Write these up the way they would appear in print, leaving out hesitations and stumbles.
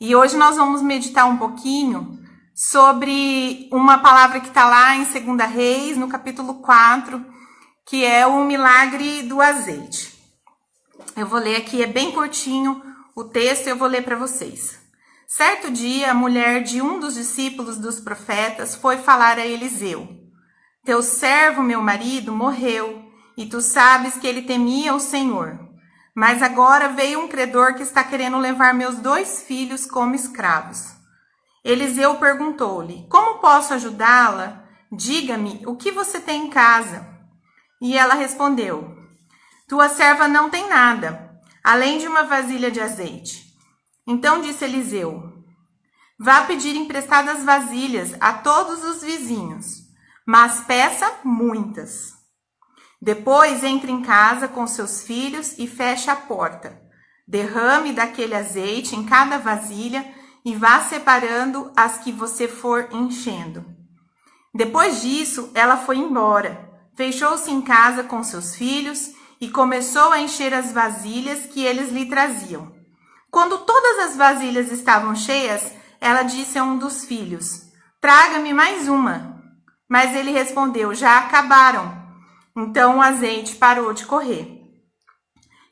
E hoje nós vamos meditar um pouquinho sobre uma palavra que está lá em 2 Reis, no capítulo 4, que é o milagre do azeite. Eu vou ler aqui, é bem curtinho o texto, eu vou ler para vocês. Certo dia, a mulher de um dos discípulos dos profetas foi falar a Eliseu: Teu servo, meu marido, morreu, e tu sabes que ele temia o Senhor. Mas agora veio um credor que está querendo levar meus 2 filhos como escravos. Eliseu perguntou-lhe: Como posso ajudá-la? Diga-me, o que você tem em casa? E ela respondeu: Tua serva não tem nada, além de uma vasilha de azeite. Então disse Eliseu: Vá pedir emprestadas vasilhas a todos os vizinhos, mas peça muitas. Depois entre em casa com seus filhos e feche a porta. Derrame daquele azeite em cada vasilha e vá separando as que você for enchendo. Depois disso, ela foi embora. Fechou-se em casa com seus filhos e começou a encher as vasilhas que eles lhe traziam. Quando todas as vasilhas estavam cheias, ela disse a um dos filhos: Traga-me mais uma. Mas ele respondeu: Já acabaram. Então o azeite parou de correr.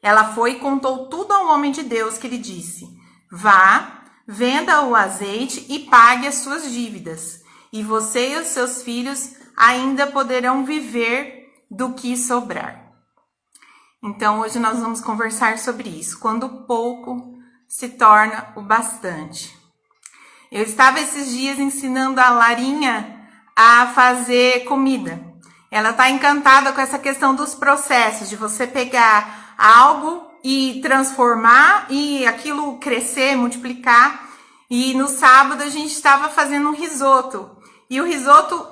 Ela foi e contou tudo ao homem de Deus, que lhe disse: Vá, venda o azeite e pague as suas dívidas, e você e os seus filhos ainda poderão viver do que sobrar. Então hoje nós vamos conversar sobre isso, quando o pouco se torna o bastante. Eu estava esses dias ensinando a Larinha a fazer comida. Ela está encantada com essa questão dos processos, de você pegar algo e transformar e aquilo crescer, multiplicar. E no sábado a gente estava fazendo um risoto. E o risoto,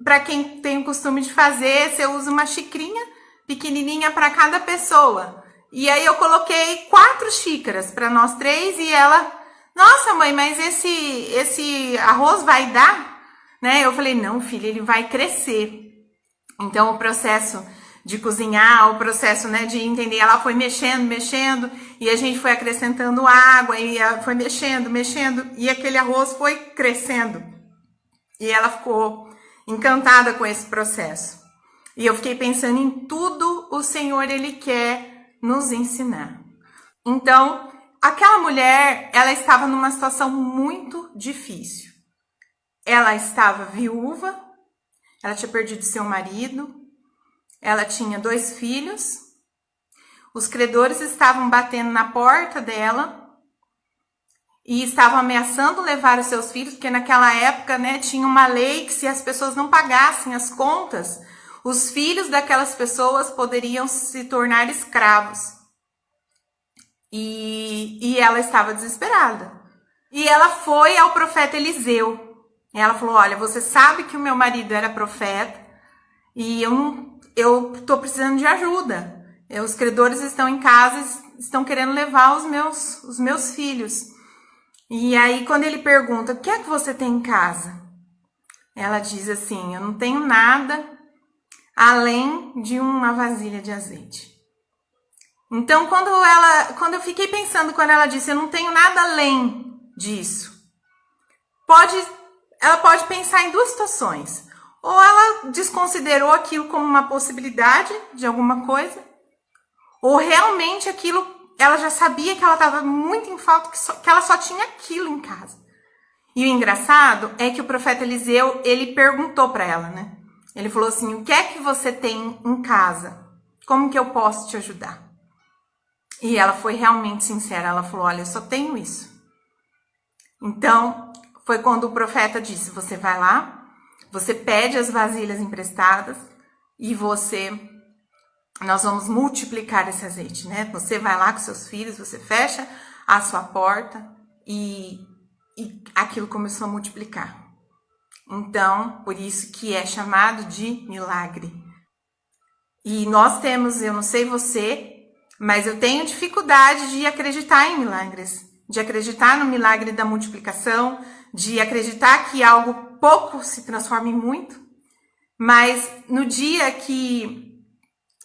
para quem tem o costume de fazer, você usa uma xicrinha pequenininha para cada pessoa. E aí eu coloquei 4 xícaras para nós 3 e ela: Nossa, mãe, mas esse arroz vai dar? Né? Eu falei: Não, filha, ele vai crescer. Então, o processo de cozinhar, o processo, né, de entender, ela foi mexendo, e a gente foi acrescentando água, e ela foi mexendo, e aquele arroz foi crescendo. E ela ficou encantada com esse processo. E eu fiquei pensando em tudo o Senhor, Ele quer nos ensinar. Então, aquela mulher, ela estava numa situação muito difícil. Ela estava viúva, ela tinha perdido seu marido, ela tinha 2 filhos, os credores estavam batendo na porta dela e estavam ameaçando levar os seus filhos, porque naquela época, né, tinha uma lei que se as pessoas não pagassem as contas, os filhos daquelas pessoas poderiam se tornar escravos. E ela estava desesperada. E ela foi ao profeta Eliseu. E ela falou: Olha, você sabe que o meu marido era profeta e eu tô precisando de ajuda. Os credores estão em casa, estão querendo levar os meus filhos. E aí, quando ele pergunta: O que é que você tem em casa? Ela diz assim: Eu não tenho nada além de uma vasilha de azeite. Então, quando eu fiquei pensando, quando ela disse: Eu não tenho nada além disso, ela pode pensar em 2 situações. Ou ela desconsiderou aquilo como uma possibilidade de alguma coisa, ou realmente aquilo, ela já sabia que ela estava muito em falta, que ela só tinha aquilo em casa. E o engraçado é que o profeta Eliseu, ele perguntou para ela, né? Ele falou assim: O que é que você tem em casa? Como que eu posso te ajudar? E ela foi realmente sincera, ela falou: Olha, eu só tenho isso. Então, foi quando o profeta disse: Você vai lá, você pede as vasilhas emprestadas e nós vamos multiplicar esse azeite, né? Você vai lá com seus filhos, você fecha a sua porta e aquilo começou a multiplicar. Então, por isso que é chamado de milagre. E nós temos, eu não sei você, mas eu tenho dificuldade de acreditar em milagres, de acreditar no milagre da multiplicação, de acreditar que algo pouco se transforma em muito. Mas no dia que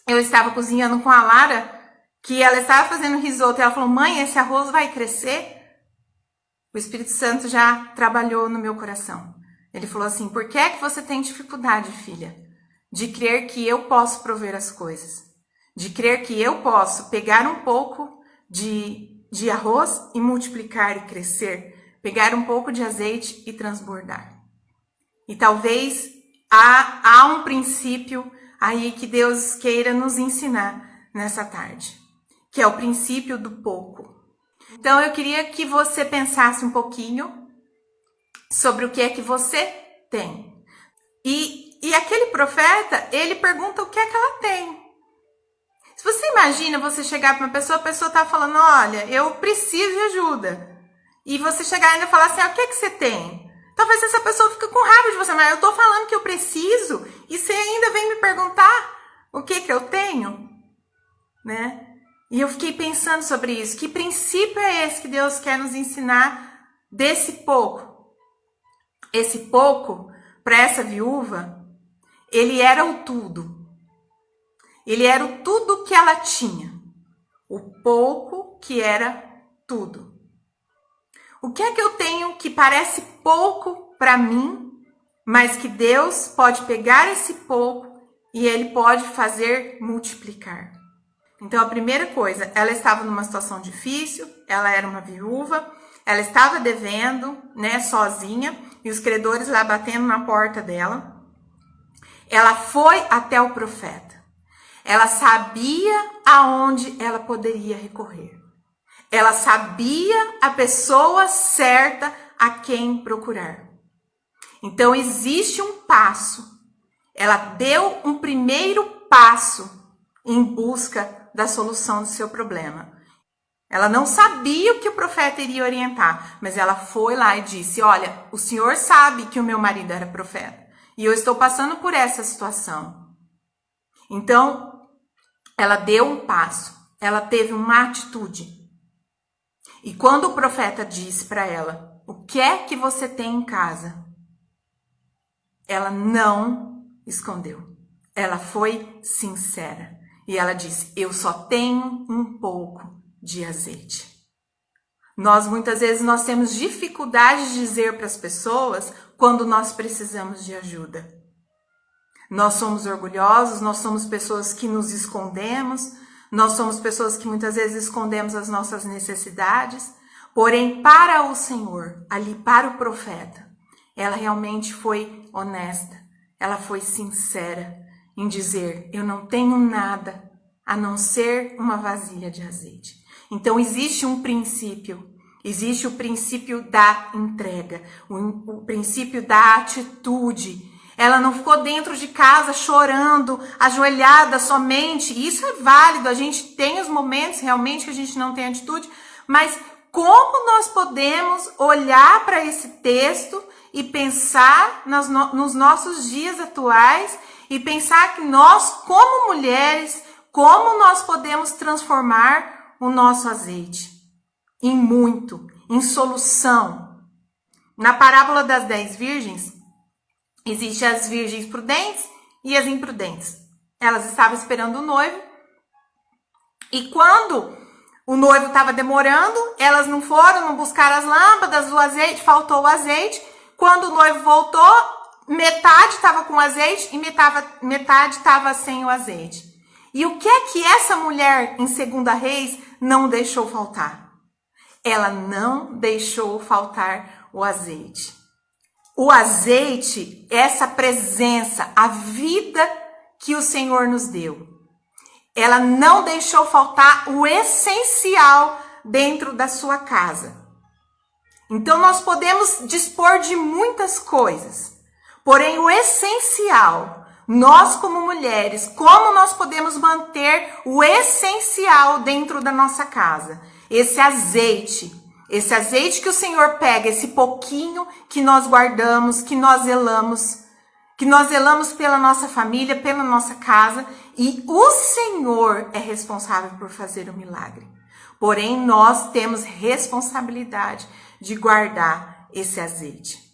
eu estava cozinhando com a Lara, que ela estava fazendo risoto e ela falou: Mãe, esse arroz vai crescer? o Espírito Santo já trabalhou no meu coração. Ele falou assim: por que é que você tem dificuldade, filha, de crer que eu posso prover as coisas? De crer que eu posso pegar um pouco de arroz e multiplicar e crescer, pegar um pouco de azeite e transbordar. E talvez há um princípio aí que Deus queira nos ensinar nessa tarde, que é o princípio do pouco. Então eu queria que você pensasse um pouquinho sobre o que é que você tem. E aquele profeta, ele pergunta o que é que ela tem. Se você imagina você chegar para uma pessoa, a pessoa tá falando: olha, eu preciso de ajuda. E você chegar ainda e falar assim: o que é que você tem? Talvez essa pessoa fique com raiva de você, mas eu tô falando que eu preciso e você ainda vem me perguntar o que que eu tenho, né? E eu fiquei pensando sobre isso. Que princípio é esse que Deus quer nos ensinar desse pouco? Esse pouco, para essa viúva, ele era o tudo. Ele era o tudo que ela tinha. O pouco que era tudo. O que é que eu tenho que parece pouco para mim, mas que Deus pode pegar esse pouco e Ele pode fazer multiplicar? Então, a primeira coisa, ela estava numa situação difícil, ela era uma viúva, ela estava devendo, né, sozinha, e os credores lá batendo na porta dela. Ela foi até o profeta. Ela sabia aonde ela poderia recorrer. Ela sabia a pessoa certa a quem procurar. Então, existe um passo. Ela deu um primeiro passo em busca da solução do seu problema. Ela não sabia o que o profeta iria orientar, mas ela foi lá e disse: olha, o senhor sabe que o meu marido era profeta e eu estou passando por essa situação. Então, ela deu um passo, ela teve uma atitude. E quando o profeta disse para ela: o que é que você tem em casa? Ela não escondeu. Ela foi sincera. E ela disse: eu só tenho um pouco de azeite. Muitas vezes nós temos dificuldade de dizer para as pessoas quando nós precisamos de ajuda. Nós somos orgulhosos, nós somos pessoas que nos escondemos, nós somos pessoas que muitas vezes escondemos as nossas necessidades. Porém, para o Senhor, ali para o profeta, ela realmente foi honesta, ela foi sincera em dizer: eu não tenho nada a não ser uma vasilha de azeite. Então existe um princípio, existe o princípio da entrega, o princípio da atitude. Ela não ficou dentro de casa chorando, ajoelhada somente. Isso é válido, a gente tem os momentos realmente que a gente não tem atitude, mas como nós podemos olhar para esse texto e pensar nos nossos dias atuais e pensar que nós, como mulheres, como nós podemos transformar o nosso azeite em muito, em solução. Na parábola das 10 virgens, existem as virgens prudentes e as imprudentes. Elas estavam esperando o noivo e quando o noivo estava demorando, elas não foram, não buscaram as lâmpadas, o azeite, faltou o azeite. Quando o noivo voltou, metade estava com azeite e metade estava sem o azeite. E o que é que essa mulher em 2 Reis não deixou faltar? Ela não deixou faltar o azeite. O azeite, essa presença, a vida que o Senhor nos deu. Ela não deixou faltar o essencial dentro da sua casa. Então nós podemos dispor de muitas coisas, porém o essencial, nós como mulheres, como nós podemos manter o essencial dentro da nossa casa? Esse azeite que o Senhor pega, esse pouquinho que nós guardamos, que nós zelamos pela nossa família, pela nossa casa, e o Senhor é responsável por fazer o milagre. Porém, nós temos responsabilidade de guardar esse azeite.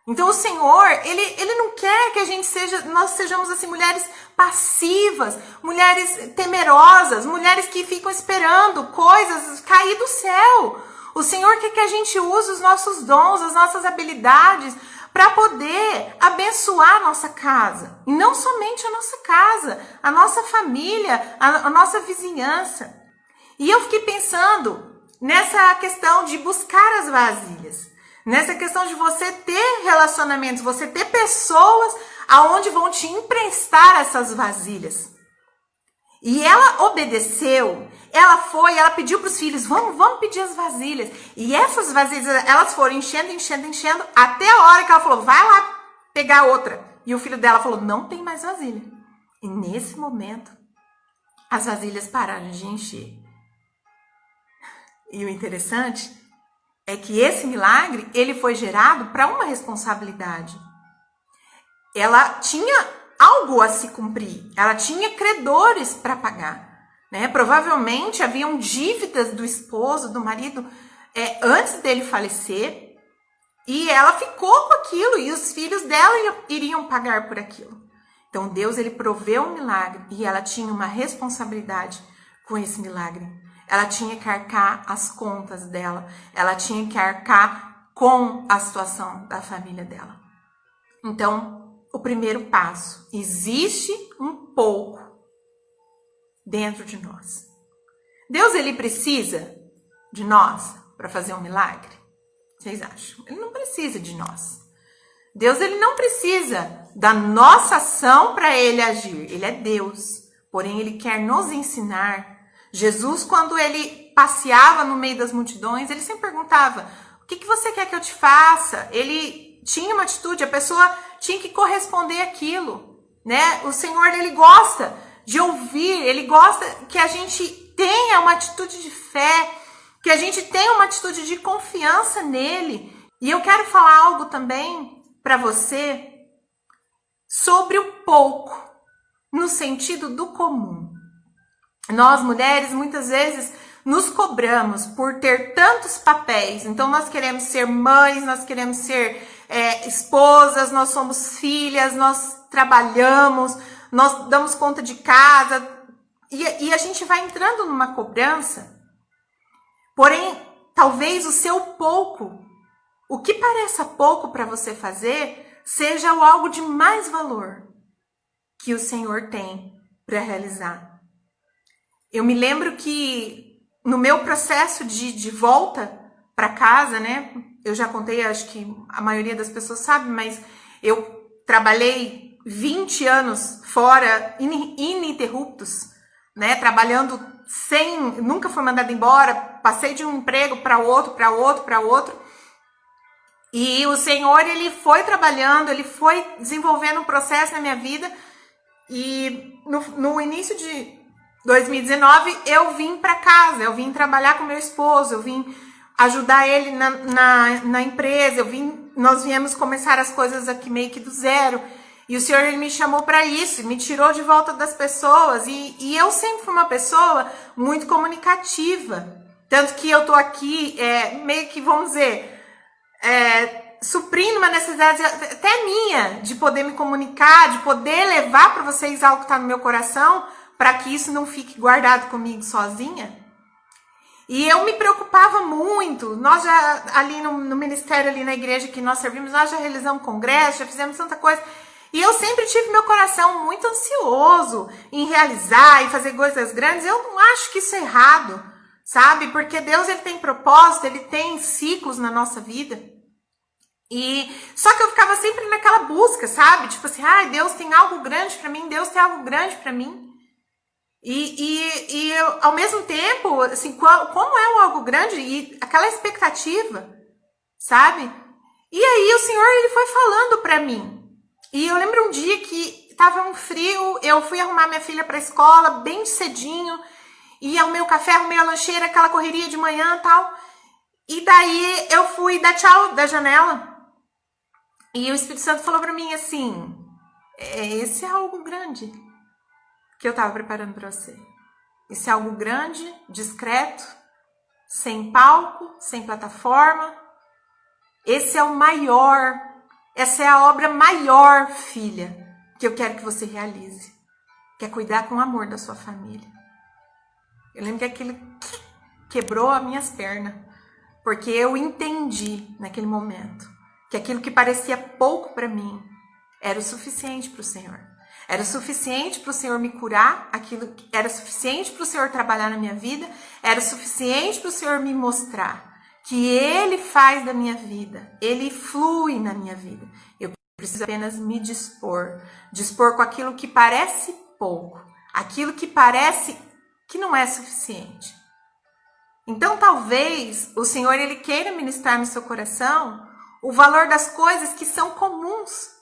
Então, o Senhor, ele não quer que nós sejamos assim, mulheres passivas, mulheres temerosas, mulheres que ficam esperando coisas cair do céu. O Senhor quer que a gente use os nossos dons, as nossas habilidades para poder abençoar a nossa casa. E não somente a nossa casa, a nossa família, a nossa vizinhança. E eu fiquei pensando nessa questão de buscar as vasilhas. Nessa questão de você ter relacionamentos, você ter pessoas aonde vão te emprestar essas vasilhas. E ela obedeceu, ela pediu para os filhos, vamos pedir as vasilhas. E essas vasilhas, elas foram enchendo, até a hora que ela falou, vai lá pegar outra. E o filho dela falou, não tem mais vasilha. E nesse momento, as vasilhas pararam de encher. E o interessante é que esse milagre, ele foi gerado para uma responsabilidade. Ela tinha algo a se cumprir, ela tinha credores para pagar, né? Provavelmente haviam dívidas do esposo, do marido, antes dele falecer, e ela ficou com aquilo, e os filhos dela iriam pagar por aquilo. Então Deus, ele proveu um milagre, e ela tinha uma responsabilidade com esse milagre. Ela tinha que arcar as contas dela, ela tinha que arcar com a situação da família dela. Então, o primeiro passo, existe um pouco dentro de nós. Deus, ele precisa de nós para fazer um milagre? Vocês acham? Ele não precisa de nós. Deus, ele não precisa da nossa ação para ele agir. Ele é Deus, porém ele quer nos ensinar. Jesus, quando ele passeava no meio das multidões, ele sempre perguntava, o que você quer que eu te faça? Ele tinha uma atitude, a pessoa tinha que corresponder àquilo, né? O Senhor, ele gosta de ouvir, ele gosta que a gente tenha uma atitude de fé, que a gente tenha uma atitude de confiança nele. E eu quero falar algo também para você sobre o pouco, no sentido do comum. Nós, mulheres, muitas vezes nos cobramos por ter tantos papéis. Então, nós queremos ser mães, nós queremos ser esposas, nós somos filhas, nós trabalhamos, nós damos conta de casa. E a gente vai entrando numa cobrança. Porém, talvez o seu pouco, o que pareça pouco para você fazer, seja algo de mais valor que o Senhor tem para realizar. Eu me lembro que no meu processo de volta para casa, né? Eu já contei, acho que a maioria das pessoas sabe, mas eu trabalhei 20 anos fora, ininterruptos, né? Trabalhando nunca fui mandada embora, passei de um emprego para outro. E o Senhor, ele foi trabalhando, ele foi desenvolvendo um processo na minha vida. E no início de 2019, eu vim para casa, eu vim trabalhar com meu esposo, eu vim ajudar ele na empresa, nós viemos começar as coisas aqui meio que do zero. E o Senhor, ele me chamou para isso, me tirou de volta das pessoas. E eu sempre fui uma pessoa muito comunicativa. Tanto que eu tô aqui, meio que, vamos dizer, suprindo uma necessidade até minha, de poder me comunicar, de poder levar para vocês algo que está no meu coração, para que isso não fique guardado comigo sozinha. E eu me preocupava muito. Nós já, ali no ministério, ali na igreja que nós servimos, nós já realizamos congresso, já fizemos tanta coisa. E eu sempre tive meu coração muito ansioso em realizar e fazer coisas grandes. Eu não acho que isso é errado, sabe? Porque Deus, ele tem propósito, ele tem ciclos na nossa vida. Só que eu ficava sempre naquela busca, sabe? Tipo assim, Deus tem algo grande pra mim, Deus tem algo grande pra mim. E eu, ao mesmo tempo, assim, como é um algo grande, e aquela expectativa, sabe? E aí o Senhor, ele foi falando pra mim. E eu lembro um dia que tava um frio, eu fui arrumar minha filha pra escola, bem cedinho, e arrumei o café, arrumei a lancheira, aquela correria de manhã e tal. E daí eu fui dar tchau da janela. E o Espírito Santo falou pra mim assim, esse é algo grande que eu tava preparando pra você. Esse é algo grande, discreto, sem palco, sem plataforma. Esse é o maior, essa é a obra maior, filha, que eu quero que você realize. Que é cuidar com amor da sua família. Eu lembro que aquilo quebrou as minhas pernas. porque eu entendi naquele momento que aquilo que parecia pouco para mim era o suficiente para o Senhor. Era o suficiente para o Senhor me curar, aquilo era suficiente para o Senhor trabalhar na minha vida, era suficiente para o Senhor me mostrar que Ele faz da minha vida, Ele flui na minha vida. Eu preciso apenas me dispor com aquilo que parece pouco, aquilo que parece que não é suficiente. Então talvez o Senhor Ele queira ministrar no seu coração o valor das coisas que são comuns,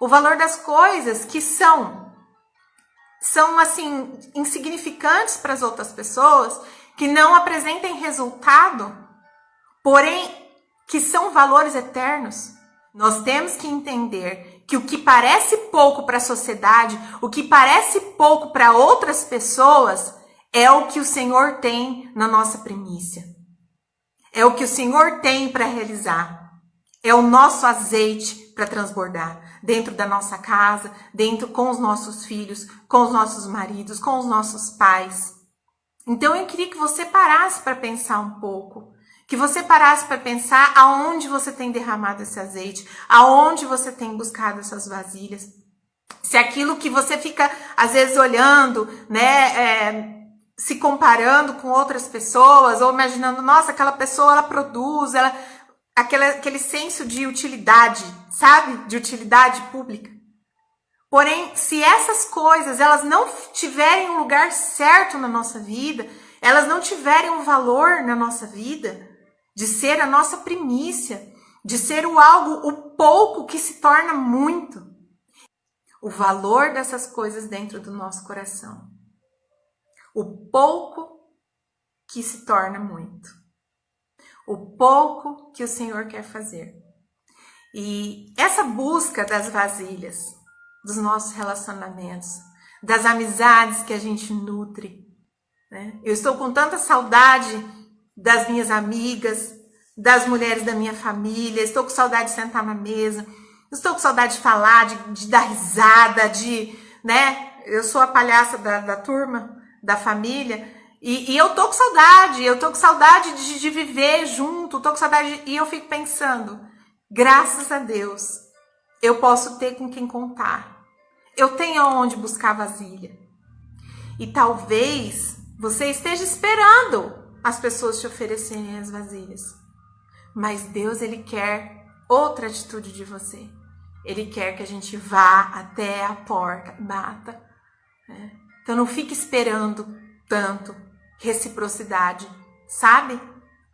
o valor das coisas que são assim insignificantes para as outras pessoas, que não apresentem resultado, porém que são valores eternos. Nós temos que entender que o que parece pouco para a sociedade, o que parece pouco para outras pessoas, é o que o Senhor tem na nossa primícia. É o que o Senhor tem para realizar. É o nosso azeite para transbordar dentro da nossa casa, dentro com os nossos filhos, com os nossos maridos, com os nossos pais. Então eu queria que você parasse para pensar um pouco, que você parasse para pensar aonde você tem derramado esse azeite, aonde você tem buscado essas vasilhas. Se aquilo que você fica às vezes olhando, né, se comparando com outras pessoas, ou imaginando, nossa, aquela pessoa ela produz, aquele senso de utilidade, sabe? De utilidade pública. Porém, se essas coisas elas não tiverem um lugar certo na nossa vida, elas não tiverem um valor na nossa vida, de ser a nossa primícia, de ser o pouco que se torna muito, o valor dessas coisas dentro do nosso coração, o pouco que se torna muito, o pouco que o Senhor quer fazer. E essa busca das vasilhas, dos nossos relacionamentos, das amizades que a gente nutre, né? Eu estou com tanta saudade das minhas amigas, das mulheres da minha família, estou com saudade de sentar na mesa, estou com saudade de falar, de dar risada, né? Eu sou a palhaça da turma, da família, e eu tô com saudade de viver junto, tô com saudade, e eu fico pensando, graças a Deus, eu posso ter com quem contar, eu tenho onde buscar vasilha. E talvez você esteja esperando as pessoas te oferecerem as vasilhas, mas Deus, Ele quer outra atitude de você. Ele quer que a gente vá até a porta, bata, né? Então não fique esperando tanto reciprocidade, sabe?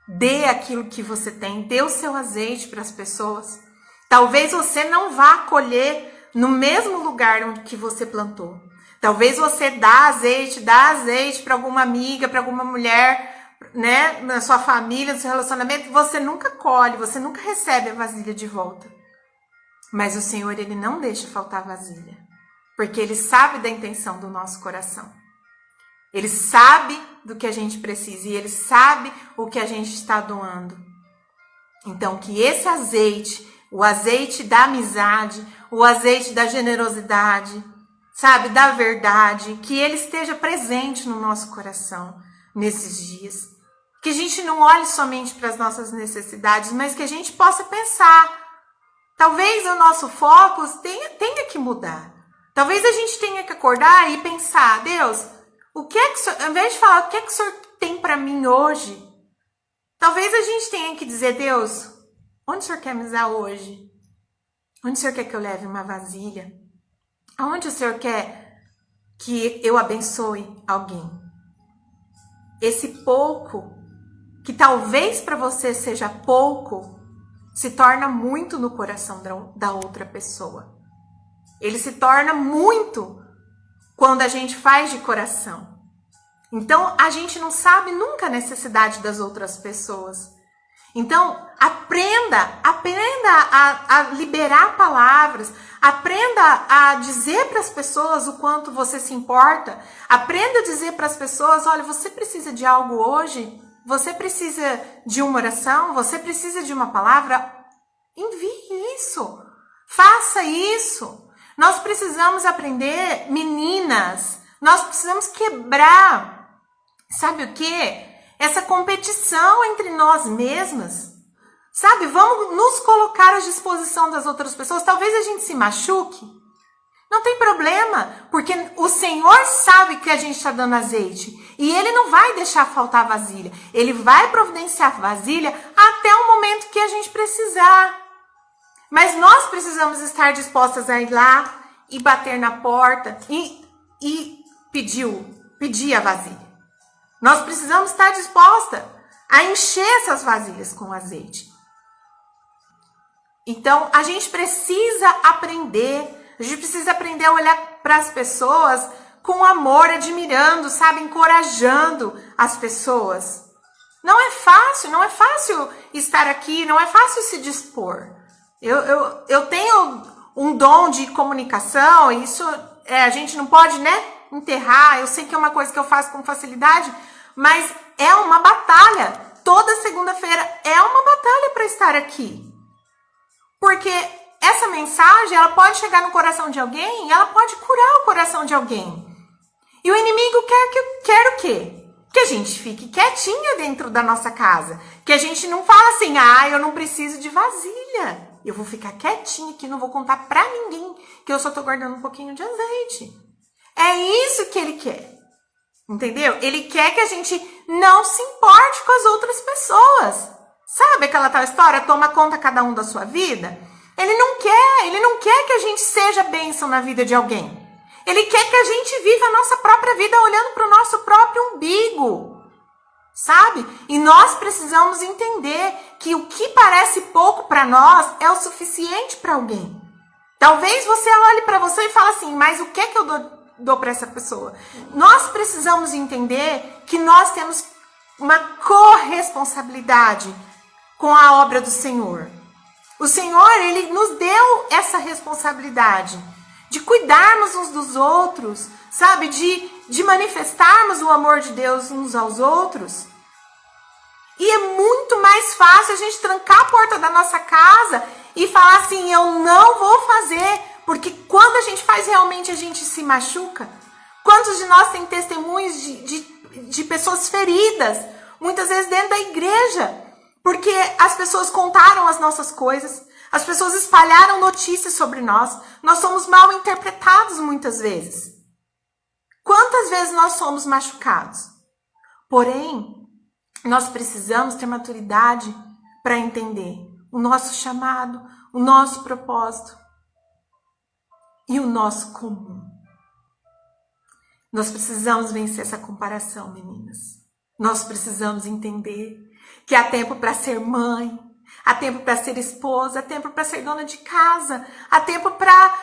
Dê aquilo que você tem, dê o seu azeite para as pessoas. Talvez você não vá colher no mesmo lugar que você plantou. Talvez você dá azeite para alguma amiga, para alguma mulher, né, na sua família, no seu relacionamento, você nunca colhe, você nunca recebe a vasilha de volta. Mas o Senhor, Ele não deixa faltar vasilha, porque Ele sabe da intenção do nosso coração. Ele sabe do que a gente precisa e Ele sabe o que a gente está doando. Então, que esse azeite, o azeite da amizade, o azeite da generosidade, sabe, da verdade, que ele esteja presente no nosso coração nesses dias. Que a gente não olhe somente para as nossas necessidades, mas que a gente possa pensar. Talvez o nosso foco tenha que mudar. Talvez a gente tenha que acordar e pensar, Deus, o que é que o Senhor, ao invés de falar o que é que o Senhor tem para mim hoje, talvez a gente tenha que dizer, Deus, onde o Senhor quer me usar hoje? Onde o Senhor quer que eu leve uma vasilha? Aonde o Senhor quer que eu abençoe alguém? Esse pouco, que talvez para você seja pouco, se torna muito no coração da outra pessoa. Ele se torna muito quando a gente faz de coração. Então, a gente não sabe nunca a necessidade das outras pessoas. Então, aprenda a liberar palavras, aprenda a dizer para as pessoas o quanto você se importa, aprenda a dizer para as pessoas, olha, você precisa de algo hoje, você precisa de uma oração, você precisa de uma palavra, envie isso, faça isso. Nós precisamos aprender, meninas, nós precisamos quebrar, sabe o quê? essa competição entre nós mesmas, sabe? Vamos nos colocar à disposição das outras pessoas. Talvez a gente se machuque. Não tem problema, porque o Senhor sabe que a gente está dando azeite. E Ele não vai deixar faltar vasilha. Ele vai providenciar vasilha até o momento que a gente precisar. Mas nós precisamos estar dispostas a ir lá e bater na porta e pedir a vasilha. Nós precisamos estar dispostas a encher essas vasilhas com azeite. Então, a gente precisa aprender a olhar para as pessoas com amor, admirando, sabe, encorajando as pessoas. Não é fácil estar aqui, não é fácil se dispor. Eu tenho um dom de comunicação, isso a gente não pode, enterrar. Eu sei que é uma coisa que eu faço com facilidade, mas é uma batalha. Toda segunda-feira é uma batalha para estar aqui. Porque essa mensagem, ela pode chegar no coração de alguém e ela pode curar o coração de alguém. E o inimigo quer o quê? Que a gente fique quietinha dentro da nossa casa. Que a gente não fala assim, eu não preciso de vasilha. Eu vou ficar quietinha aqui, não vou contar pra ninguém que eu só tô guardando um pouquinho de azeite. É isso que ele quer. Entendeu? Ele quer que a gente não se importe com as outras pessoas. Sabe aquela tal história? Toma conta cada um da sua vida? Ele não quer que a gente seja bênção na vida de alguém. Ele quer que a gente viva a nossa própria vida olhando para o nosso próprio umbigo. Sabe? E nós precisamos entender que o que parece pouco para nós é o suficiente para alguém. Talvez você olhe para você e fale assim, mas o que é que eu dou para essa pessoa? Nós precisamos entender que nós temos uma corresponsabilidade com a obra do Senhor. O Senhor, Ele nos deu essa responsabilidade de cuidarmos uns dos outros, sabe? De manifestarmos o amor de Deus uns aos outros. E é muito mais fácil a gente trancar a porta da nossa casa e falar assim, eu não vou fazer, porque quando a gente faz realmente a gente se machuca. Quantos de nós tem testemunhos de pessoas feridas, muitas vezes dentro da igreja, porque as pessoas contaram as nossas coisas, as pessoas espalharam notícias sobre nós somos mal interpretados muitas vezes. Quantas vezes nós somos machucados? Porém, nós precisamos ter maturidade para entender o nosso chamado, o nosso propósito e o nosso comum. Nós precisamos vencer essa comparação, meninas. Nós precisamos entender que há tempo para ser mãe, há tempo para ser esposa, há tempo para ser dona de casa, há tempo para...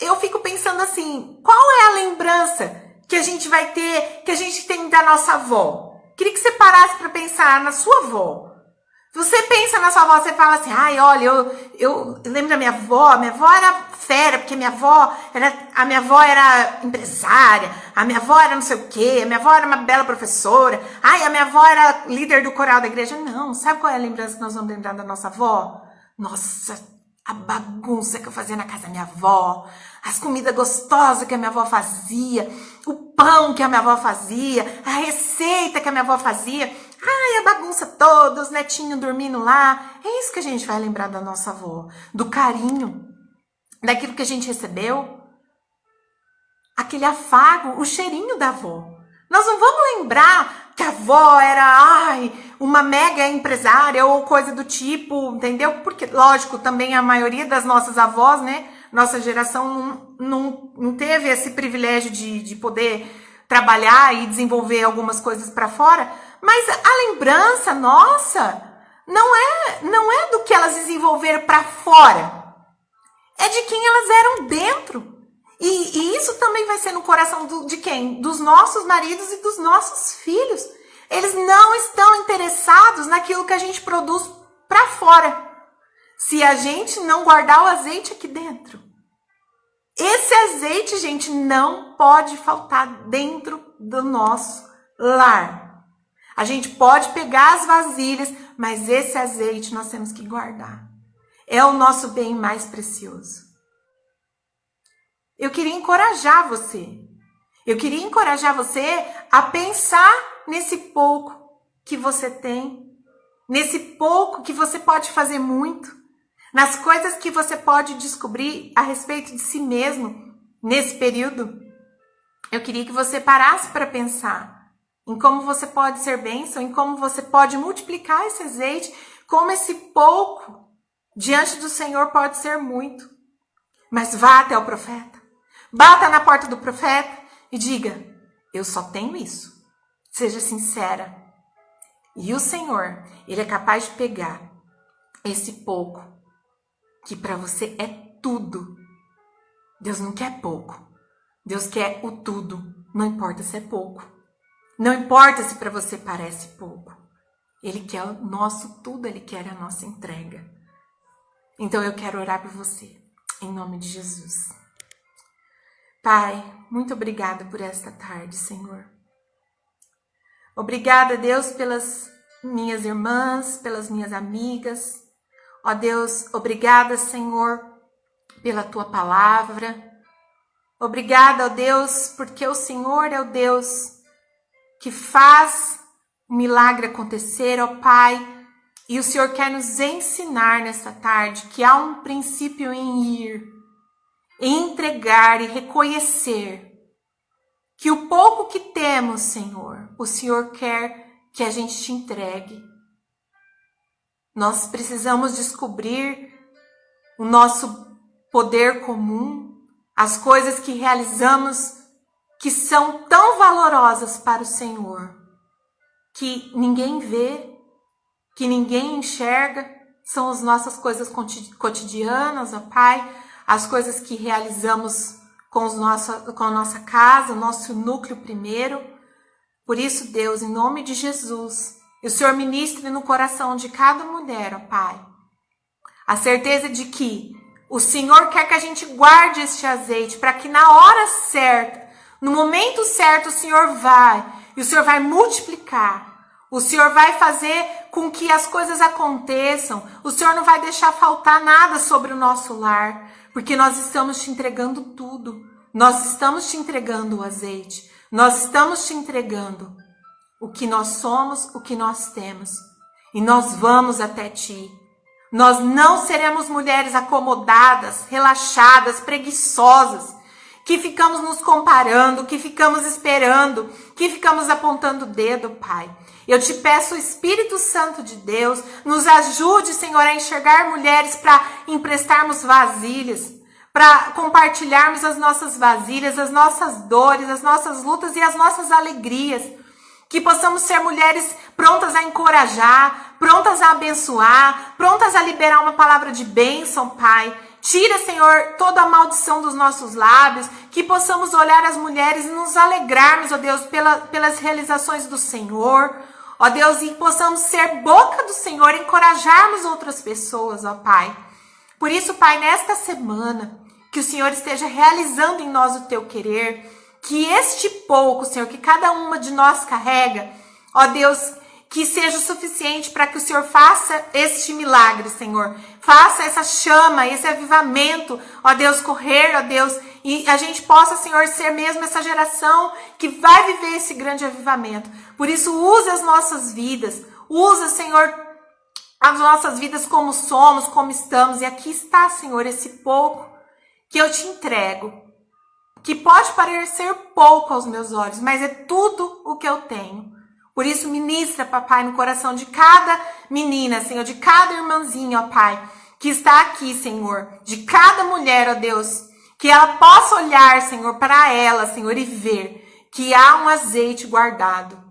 Eu fico pensando assim, qual é a lembrança que a gente vai ter, que a gente tem da nossa avó? Queria que você parasse para pensar na sua avó. Você pensa na sua avó, você fala assim, olha, eu lembro da minha avó era fera, porque a minha avó era empresária, a minha avó era não sei o quê, a minha avó era uma bela professora, a minha avó era líder do coral da igreja. Não, sabe qual é a lembrança que nós vamos lembrar da nossa avó? Nossa, a bagunça que eu fazia na casa da minha avó, as comidas gostosas que a minha avó fazia, o pão que a minha avó fazia, a receita que a minha avó fazia. A bagunça toda, os netinhos dormindo lá. É isso que a gente vai lembrar da nossa avó. Do carinho, daquilo que a gente recebeu. Aquele afago, o cheirinho da avó. Nós não vamos lembrar que a avó era uma mega empresária ou coisa do tipo, entendeu? Porque, lógico, também a maioria das nossas avós, nossa geração não teve esse privilégio de poder trabalhar e desenvolver algumas coisas para fora. Mas a lembrança nossa não é do que elas desenvolveram para fora. É de quem elas eram dentro. E isso também vai ser no coração de quem? Dos nossos maridos e dos nossos filhos. Eles não estão interessados naquilo que a gente produz para fora. Se a gente não guardar o azeite aqui dentro. Esse azeite, gente, não pode faltar dentro do nosso lar. A gente pode pegar as vasilhas, mas esse azeite nós temos que guardar. É o nosso bem mais precioso. Eu queria encorajar você. Eu queria encorajar você a pensar nesse pouco que você tem, nesse pouco que você pode fazer muito, nas coisas que você pode descobrir a respeito de si mesmo nesse período. Eu queria que você parasse para pensar em como você pode ser bênção, em como você pode multiplicar esse azeite, como esse pouco diante do Senhor pode ser muito. Mas vá até o profeta, bata na porta do profeta e diga: eu só tenho isso. Seja sincera. E o Senhor, Ele é capaz de pegar esse pouco, que para você é tudo. Deus não quer pouco. Deus quer o tudo. Não importa se é pouco. Não importa se para você parece pouco. Ele quer o nosso tudo, Ele quer a nossa entrega. Então eu quero orar por você, em nome de Jesus. Pai, muito obrigada por esta tarde, Senhor. Obrigada, Deus, pelas minhas irmãs, pelas minhas amigas. Ó Deus, obrigada, Senhor, pela Tua palavra. Obrigada, ó Deus, porque o Senhor é o Deus que faz o milagre acontecer, ó Pai. E o Senhor quer nos ensinar nesta tarde que há um princípio em ir, em entregar e reconhecer que o pouco que temos, Senhor, o Senhor quer que a gente te entregue. Nós precisamos descobrir o nosso poder comum, as coisas que realizamos que são tão valorosas para o Senhor, que ninguém vê, que ninguém enxerga, são as nossas coisas cotidianas, ó Pai, as coisas que realizamos com a nossa casa, o nosso núcleo primeiro. Por isso, Deus, em nome de Jesus, o Senhor ministre no coração de cada mulher, ó Pai, a certeza de que o Senhor quer que a gente guarde este azeite, para que na hora certa, no momento certo, o Senhor vai, e o Senhor vai multiplicar. O Senhor vai fazer com que as coisas aconteçam. O Senhor não vai deixar faltar nada sobre o nosso lar, porque nós estamos te entregando tudo. Nós estamos te entregando o azeite. Nós estamos te entregando o que nós somos, o que nós temos. E nós vamos até ti. Nós não seremos mulheres acomodadas, relaxadas, preguiçosas, que ficamos nos comparando, que ficamos esperando, que ficamos apontando o dedo, Pai. Eu te peço, o Espírito Santo de Deus, nos ajude, Senhor, a enxergar mulheres para emprestarmos vasilhas, para compartilharmos as nossas vasilhas, as nossas dores, as nossas lutas e as nossas alegrias. Que possamos ser mulheres prontas a encorajar, prontas a abençoar, prontas a liberar uma palavra de bênção, Pai. Tira, Senhor, toda a maldição dos nossos lábios, que possamos olhar as mulheres e nos alegrarmos, ó Deus, pelas realizações do Senhor, ó Deus, e possamos ser boca do Senhor, encorajarmos outras pessoas, ó Pai. Por isso, Pai, nesta semana, que o Senhor esteja realizando em nós o teu querer, que este pouco, Senhor, que cada uma de nós carrega, ó Deus, que seja o suficiente para que o Senhor faça este milagre, Senhor. Faça essa chama, esse avivamento, ó Deus, correr, ó Deus, e a gente possa, Senhor, ser mesmo essa geração que vai viver esse grande avivamento. Por isso, usa as nossas vidas, usa, Senhor, as nossas vidas como somos, como estamos. E aqui está, Senhor, esse pouco que eu te entrego, que pode parecer pouco aos meus olhos, mas é tudo o que eu tenho. Por isso, ministra, papai, no coração de cada menina, Senhor, de cada irmãzinha, ó Pai, que está aqui, Senhor, de cada mulher, ó Deus, que ela possa olhar, Senhor, para ela, Senhor, e ver que há um azeite guardado,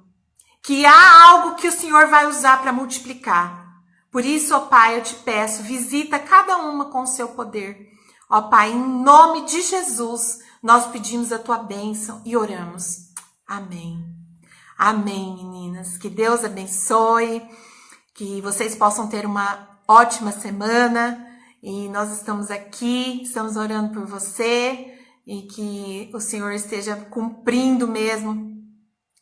que há algo que o Senhor vai usar para multiplicar. Por isso, ó Pai, eu te peço, visita cada uma com o seu poder. Ó Pai, em nome de Jesus, nós pedimos a tua bênção e oramos. Amém. Amém, meninas. Que Deus abençoe, que vocês possam ter uma ótima semana. E nós estamos aqui, estamos orando por você e que o Senhor esteja cumprindo mesmo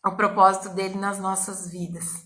o propósito dele nas nossas vidas.